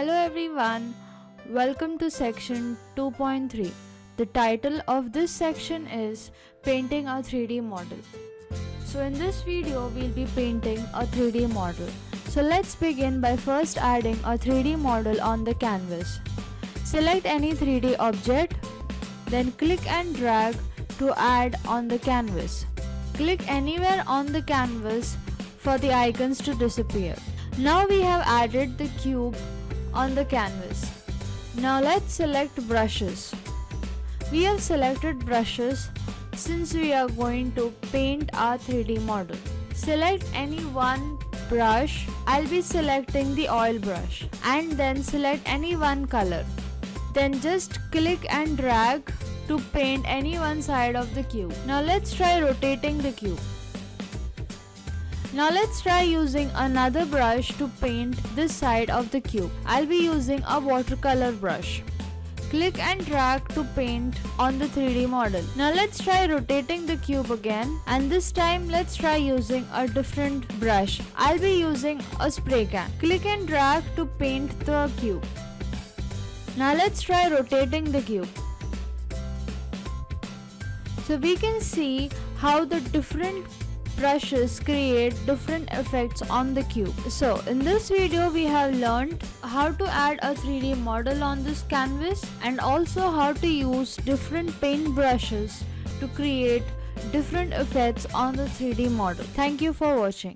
Hello everyone, welcome to section 2.3. The title of this section is Painting a 3D Model. So in this video we'll be painting a 3D model. So let's begin by first adding a 3D model on the canvas. Select any 3D object, then click and drag to add on the canvas. Click anywhere on the canvas for the icons to disappear. Now we have added the cube on the canvas. Now let's select brushes. We have selected brushes since we are going to paint our 3D model. Select any one brush. I'll be selecting the oil brush, and then select any one color. Then just click and drag to paint any one side of the cube. Now let's try rotating the cube. Now let's try using another brush to paint this side of the cube. I'll be using a watercolor brush. Click and drag to paint on the 3D model. Now let's try rotating the cube again, and this time let's try using a different brush. I'll be using a spray can. Click and drag to paint the cube. Now let's try rotating the cube. So we can see how the different brushes create different effects on the cube. So in this video we have learned how to add a 3D model on this canvas, and also how to use different paint brushes to create different effects on the 3D model. Thank you for watching.